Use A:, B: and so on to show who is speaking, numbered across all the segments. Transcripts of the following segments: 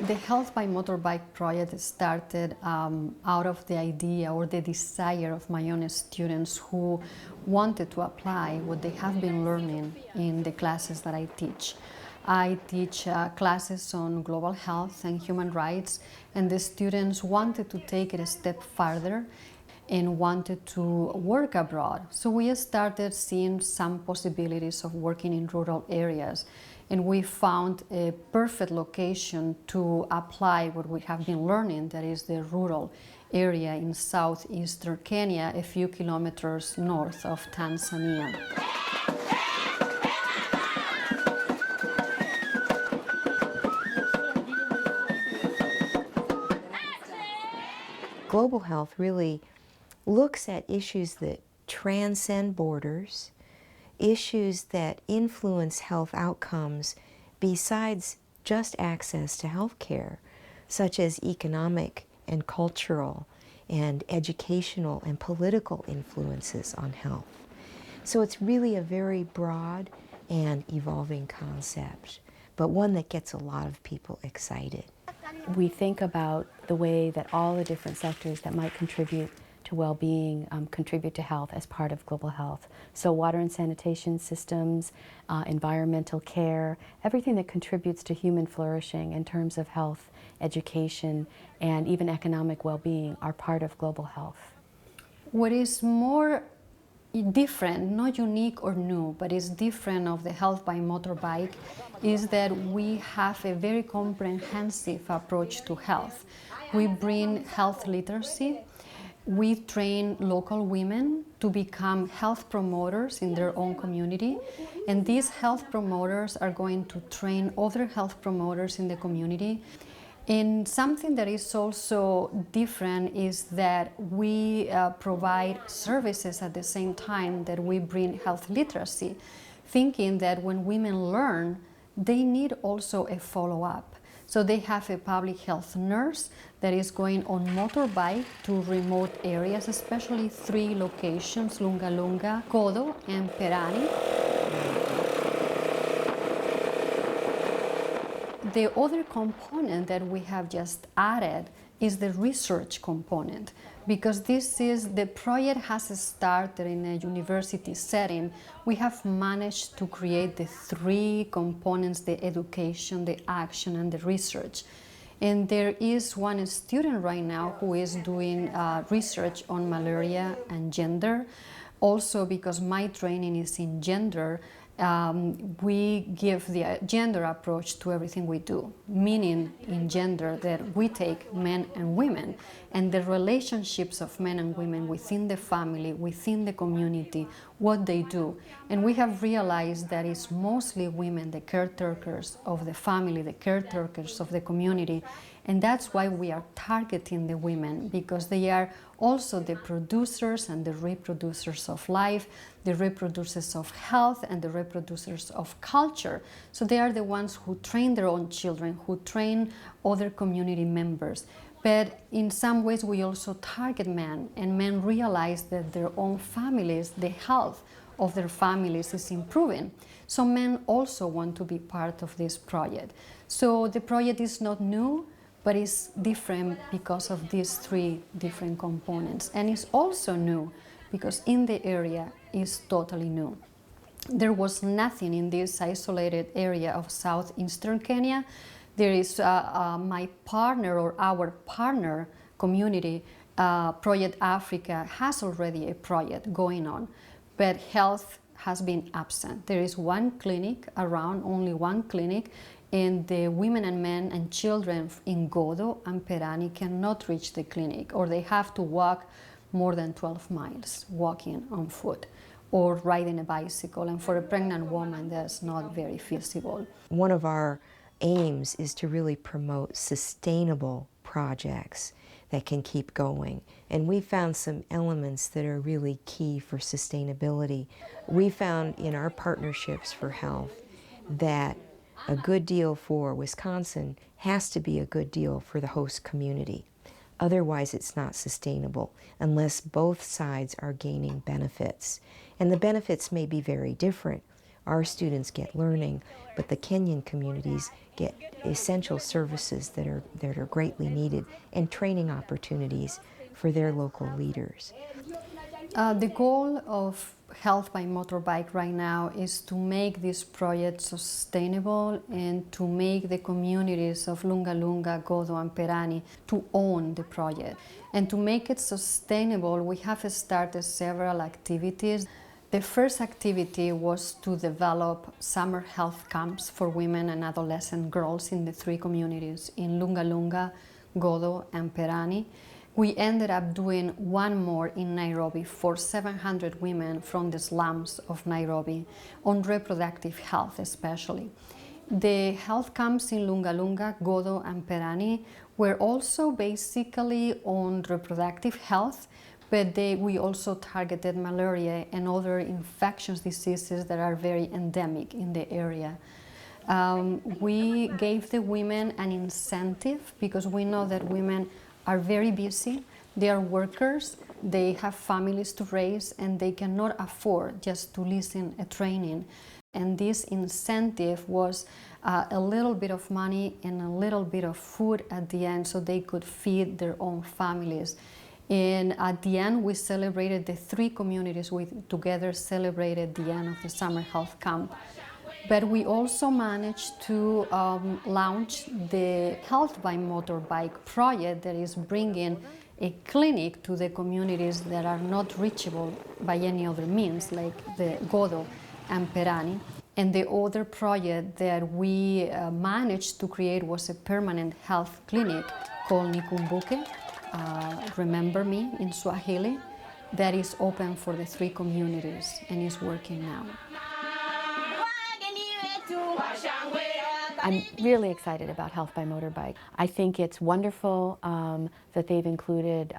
A: The Health by Motorbike project started out of the idea or the desire of my own students who wanted to apply what they have been learning in the classes that I teach. I teach classes on global health and human rights, and the students wanted to take it a step further and wanted to work abroad. So we started seeing some possibilities of working in rural areas, and we found a perfect location to apply what we have been learning, that is the rural area in southeastern Kenya, a few kilometers north of Tanzania.
B: Global health really looks at issues that transcend borders, issues that influence health outcomes besides just access to health care, such as economic and cultural and educational and political influences on health. So it's really a very broad and evolving concept, but one that gets a lot of people excited.
C: We think about the way that all the different sectors that might contribute to well-being contribute to health as part of global health. So water and sanitation systems, environmental care, everything that contributes to human flourishing in terms of health, education, and even economic well-being are part of global health.
A: What is more different, not unique or new, but is different of the Health by Motorbike is that we have a very comprehensive approach to health. We bring health literacy. We train local women to become health promoters in their own community, and these health promoters are going to train other health promoters in the community. And something that is also different is that we provide services at the same time that we bring health literacy, thinking that when women learn, they need also a follow-up. So they have a public health nurse that is going on motorbike to remote areas, especially 3 locations, Lunga Lunga, Kodo, and Perani. The other component that we have just added is the research component, because the project has started in a university setting. We have managed to create the 3 components, the education, the action, and the research. And there is one student right now who is doing research on malaria and gender. Also, because my training is in gender, we give the gender approach to everything we do, meaning in gender that we take men and women and the relationships of men and women within the family, within the community, what they do. And we have realized that it's mostly women, the caretakers of the family, the caretakers of the community. And that's why we are targeting the women, because they are also the producers and the reproducers of life, the reproducers of health, and the reproducers of culture. So they are the ones who train their own children, who train other community members. But in some ways we also target men, and men realize that their own families, the health of their families is improving. So men also want to be part of this project. So the project is not new, but it's different because of these 3 different components. And it's also new because in the area is totally new. There was nothing in this isolated area of southeastern Kenya. There is my partner or our partner community, Project Africa, has already a project going on, but health has been absent. There is 1 clinic around, only 1 clinic, and the women and men and children in Godo and Perani cannot reach the clinic, or they have to walk more than 12 miles walking on foot or riding a bicycle, and for a pregnant woman that's not very feasible.
B: One of our aims is to really promote sustainable projects that can keep going, and we found some elements that are really key for sustainability. We found in our partnerships for health that a good deal for Wisconsin has to be a good deal for the host community. Otherwise, it's not sustainable unless both sides are gaining benefits. And the benefits may be very different. our students get learning, but the Kenyan communities get essential services that are greatly needed and training opportunities for their local leaders.
A: The goal of Health by Motorbike right now is to make this project sustainable and to make the communities of Lunga Lunga, Godo and Perani to own the project. And to make it sustainable, we have started several activities. The first activity was to develop summer health camps for women and adolescent girls in the three communities in Lunga Lunga, Godo and Perani. We ended up doing one more in Nairobi for 700 women from the slums of Nairobi on reproductive health especially. The health camps in Lunga Lunga, Godo and Perani were also basically on reproductive health, but we also targeted malaria and other infectious diseases that are very endemic in the area. We gave the women an incentive because we know that women are very busy, they are workers, they have families to raise, and they cannot afford just to listen a training. And this incentive was a little bit of money and a little bit of food at the end so they could feed their own families. And at the end, we celebrated the three communities, we together celebrated the end of the summer health camp. But we also managed to launch the Health by Motorbike project that is bringing a clinic to the communities that are not reachable by any other means, like the Godo and Perani. And the other project that we managed to create was a permanent health clinic called Nikumbuke, Remember Me in Swahili, that is open for the three communities and is working now.
C: I'm really excited about Health by Motorbike. I think it's wonderful that they've included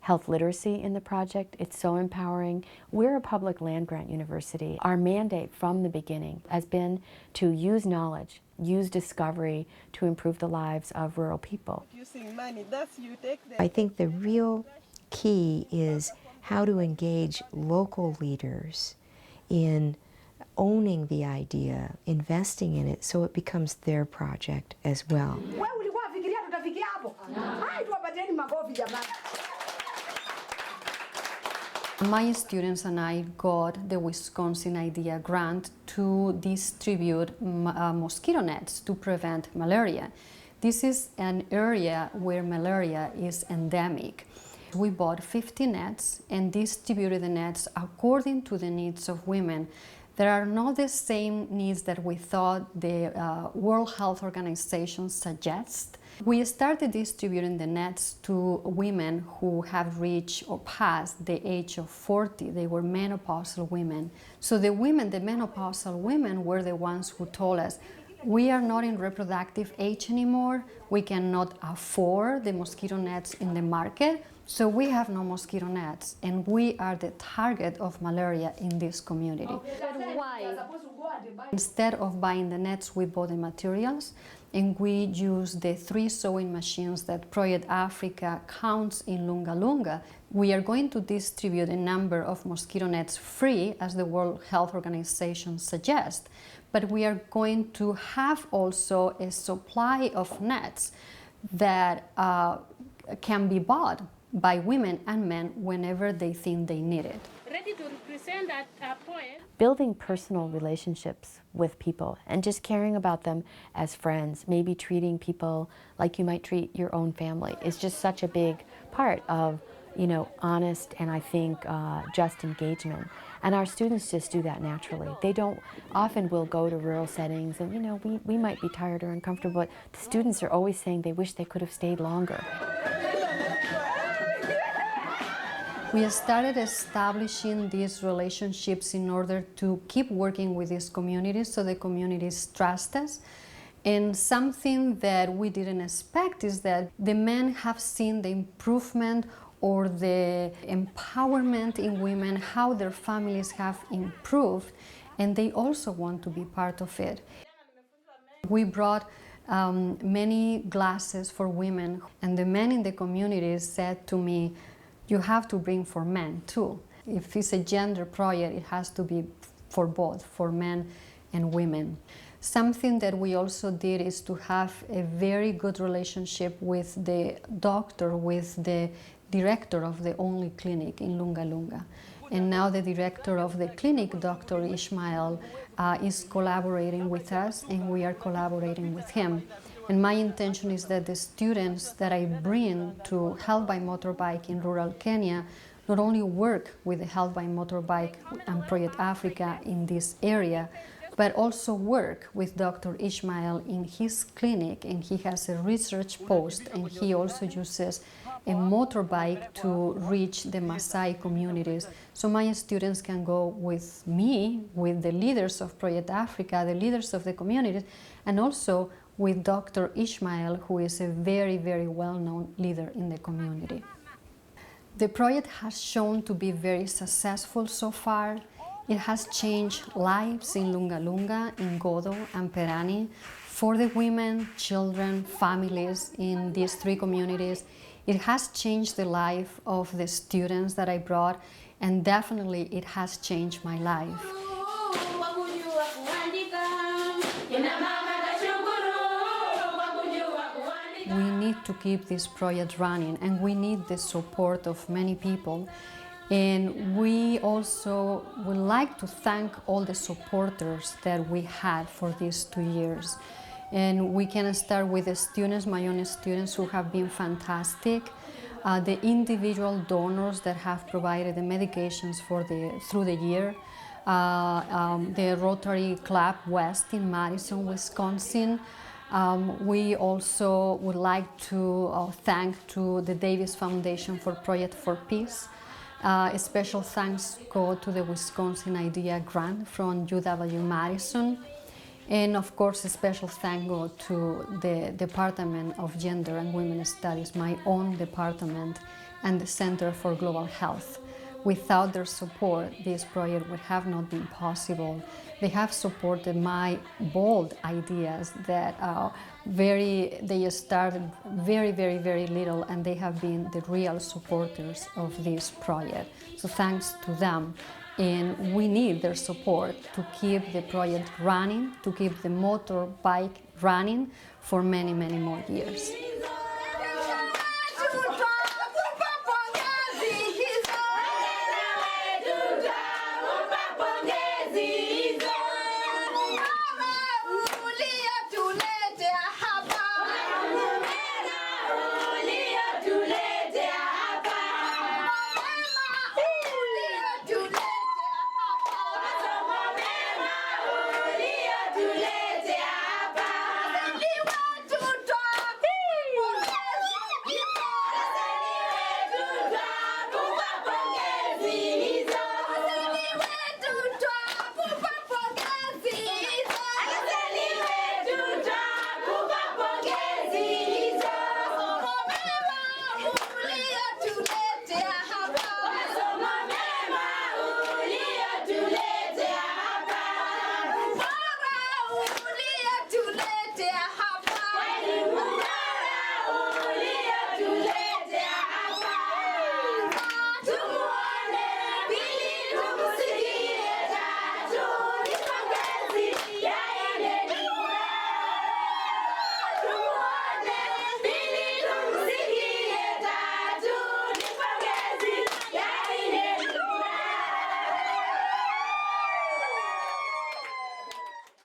C: health literacy in the project. It's so empowering. We're a public land-grant university. Our mandate from the beginning has been to use knowledge, use discovery to improve the lives of rural people.
B: I think the real key is how to engage local leaders in owning the idea, investing in it so it becomes their project as well.
A: My students and I got the Wisconsin Idea Grant to distribute mosquito nets to prevent malaria. This is an area where malaria is endemic. We bought 50 nets and distributed the nets according to the needs of women. There are not the same needs that we thought the World Health Organization suggests. We started distributing the nets to women who have reached or passed the age of 40. They were menopausal women. So the menopausal women were the ones who told us, we are not in reproductive age anymore. We cannot afford the mosquito nets in the market. So we have no mosquito nets, and we are the target of malaria in this community. Instead of buying the nets, we bought the materials, and we used the 3 sewing machines that Project Africa counts in Lunga Lunga. We are going to distribute a number of mosquito nets free, as the World Health Organization suggests, but we are going to have also a supply of nets that can be bought by women and men whenever they think they need it.
D: Ready to represent that point.
C: Building personal relationships with people and just caring about them as friends, maybe treating people like you might treat your own family is just such a big part of, honest and I think just engagement. And our students just do that naturally. They don't often will go to rural settings and we might be tired or uncomfortable, but the students are always saying they wish they could have stayed longer.
A: We started establishing these relationships in order to keep working with these communities so the communities trust us. And something that we didn't expect is that the men have seen the improvement or the empowerment in women, how their families have improved, and they also want to be part of it. We brought many glasses for women, and the men in the community said to me, you have to bring for men too. If it's a gender project, it has to be for both, for men and women. Something that we also did is to have a very good relationship with the doctor, with the director of the only clinic in Lunga Lunga. And now the director of the clinic, Dr. Ishmael, is collaborating with us, and we are collaborating with him. And my intention is that the students that I bring to Health by Motorbike in rural Kenya not only work with the Health by Motorbike and Project Africa in this area, but also work with Dr. Ishmael in his clinic, and he has a research post, and he also uses a motorbike to reach the Maasai communities. So my students can go with me, with the leaders of Project Africa, the leaders of the communities, and also with Dr. Ishmael, who is a very, very well-known leader in the community. The project has shown to be very successful so far. It has changed lives in Lunga Lunga, in Godo, and Perani for the women, children, families in these three communities. It has changed the life of the students that I brought, and definitely it has changed my life. We need to keep this project running, and we need the support of many people. And we also would like to thank all the supporters that we had for these 2 years. And we can start with the students, my own students, who have been fantastic, the individual donors that have provided the medications through the year, the Rotary Club West in Madison, Wisconsin. We also would like to thank to the Davis Foundation for Project for Peace. A special thanks go to the Wisconsin Idea Grant from UW-Madison. And of course, a special thank go to the Department of Gender and Women's Studies, my own department, and the Center for Global Health. Without their support, this project would have not been possible. They have supported my bold ideas that they started very, very, very little, and they have been the real supporters of this project. So thanks to them. And we need their support to keep the project running, to keep the motorbike running for many, many more years.